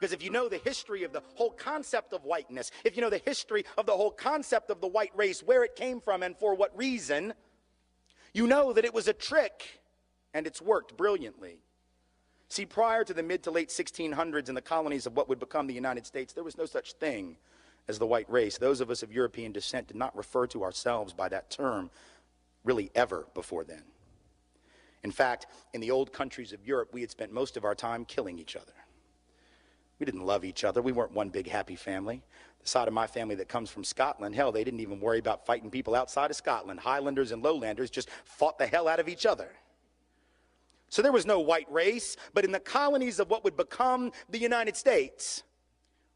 Because if you know the history of the whole concept of whiteness, if you know the history of the whole concept of the white race, where it came from and for what reason, you know that it was a trick and it's worked brilliantly. See, prior to the mid to late 1600s in the colonies of what would become the United States, there was no such thing as the white race. Those of us of European descent did not refer to ourselves by that term really ever before then. In fact, in the old countries of Europe, we had spent most of our time killing each other. We didn't love each other. We weren't one big happy family. The side of my family that comes from Scotland, hell, they didn't even worry about fighting people outside of Scotland. Highlanders and lowlanders just fought the hell out of each other. So there was no white race, but in the colonies of what would become the United States,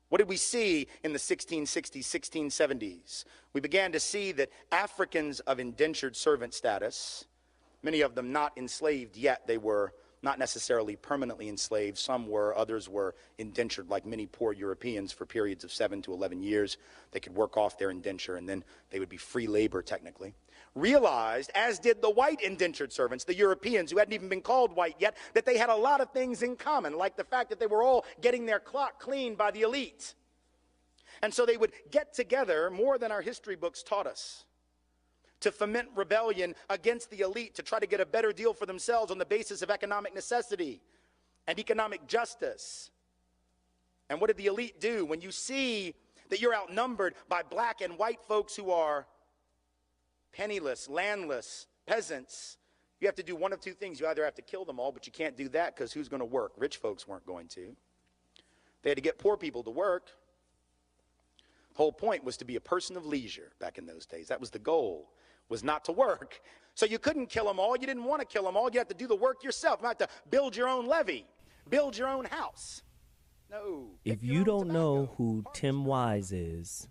what did we see in the 1660s, 1670s? We began to see that Africans of indentured servant status, many of them not enslaved yet, they were not necessarily permanently enslaved. Some were, others were indentured like many poor Europeans for periods of 7 to 11 years. They could work off their indenture and then they would be free labor technically. Realized, as did the white indentured servants, the Europeans who hadn't even been called white yet, that they had a lot of things in common, like the fact that they were all getting their clock cleaned by the elite. And so they would get together more than our history books taught us, to foment rebellion against the elite, to try to get a better deal for themselves on the basis of economic necessity and economic justice. And what did the elite do? When you see that you're outnumbered by black and white folks who are penniless, landless, peasants, you have to do one of two things. You either have to kill them all, but you can't do that because who's going to work? Rich folks weren't going to. They had to get poor people to work. The whole point was to be a person of leisure back in those days. That was the goal, was not to work. So you couldn't kill them all. You didn't want to kill them all. You had to do the work yourself. You had to build your own levee, build your own house. No. If you don't know who Tim Wise is,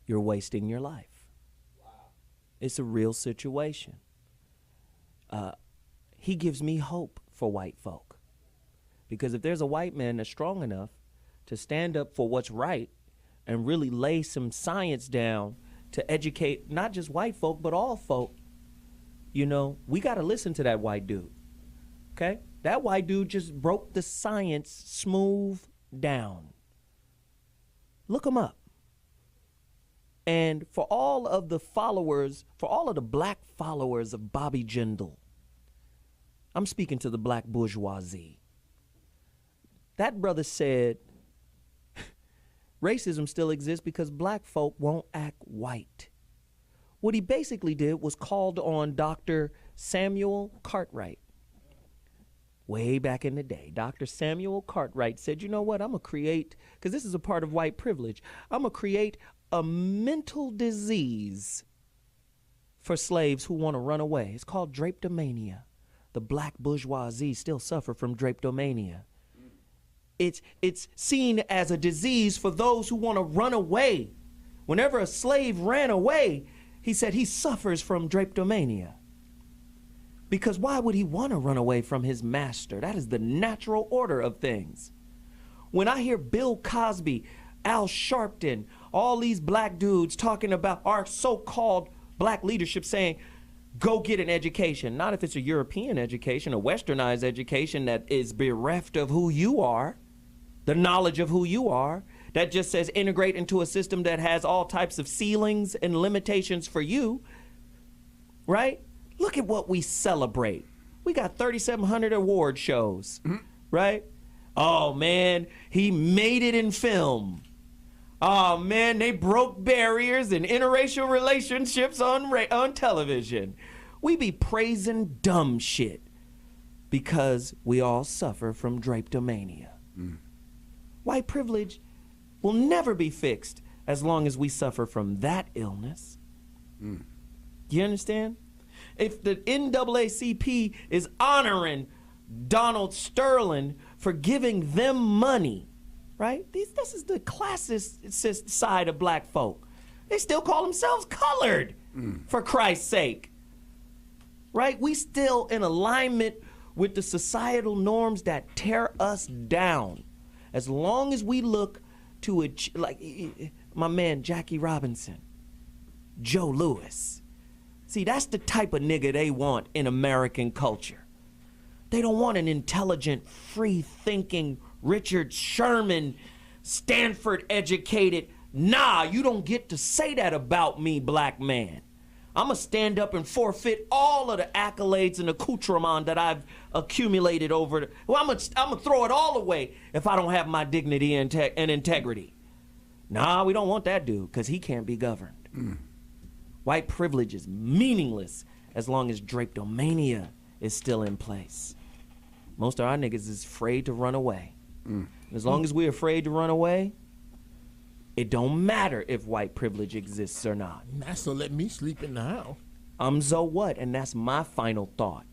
you're wasting your life. Wow. It's a real situation. He gives me hope for white folk. Because if there's a white man that's strong enough to stand up for what's right and really lay some science down to educate not just white folk, but all folk, you know, we got to listen to that white dude, okay? That white dude just broke the science smooth down. Look him up. And for all of the followers, for all of the black followers of Bobby Jindal, I'm speaking to the black bourgeoisie. That brother said, racism still exists because black folk won't act white. What he basically did was called on Dr. Samuel Cartwright. Way back in the day, Dr. Samuel Cartwright said, you know what, I'm going to create, because this is a part of white privilege, I'm going to create a mental disease for slaves who want to run away. It's called drapetomania. The black bourgeoisie still suffer from drapetomania. It's seen as a disease for those who want to run away. Whenever a slave ran away, he said he suffers from drapetomania. Because why would he want to run away from his master? That is the natural order of things. When I hear Bill Cosby, Al Sharpton, all these black dudes talking about our so-called black leadership saying, go get an education. Not if it's a European education, a westernized education that is bereft of who you are, the knowledge of who you are, that just says integrate into a system that has all types of ceilings and limitations for you, right? Look at what we celebrate. We got 3,700 award shows, right? Oh, man, he made it in film. Oh, man, they broke barriers in interracial relationships on television. We be praising dumb shit because we all suffer from drapetomania. White privilege will never be fixed as long as we suffer from that illness. You understand? If the NAACP is honoring Donald Sterling for giving them money, right? This is the classist side of black folk. They still call themselves colored, for Christ's sake. Right? We still in alignment with the societal norms that tear us down. As long as we look to it, like my man Jackie Robinson, Joe Louis. See, that's the type of nigga they want in American culture. They don't want an intelligent, free-thinking Richard Sherman, Stanford educated. Nah, you don't get to say that about me, black man. I'm going to stand up and forfeit all of the accolades and accoutrement that I've accumulated over I'm going to throw it all away if I don't have my dignity and integrity. Nah, we don't want that dude because he can't be governed. White privilege is meaningless as long as drapetomania is still in place. Most of our niggas is afraid to run away. As long as we're afraid to run away, it don't matter if white privilege exists or not. That's to let me sleep in the house. So what? And that's my final thought.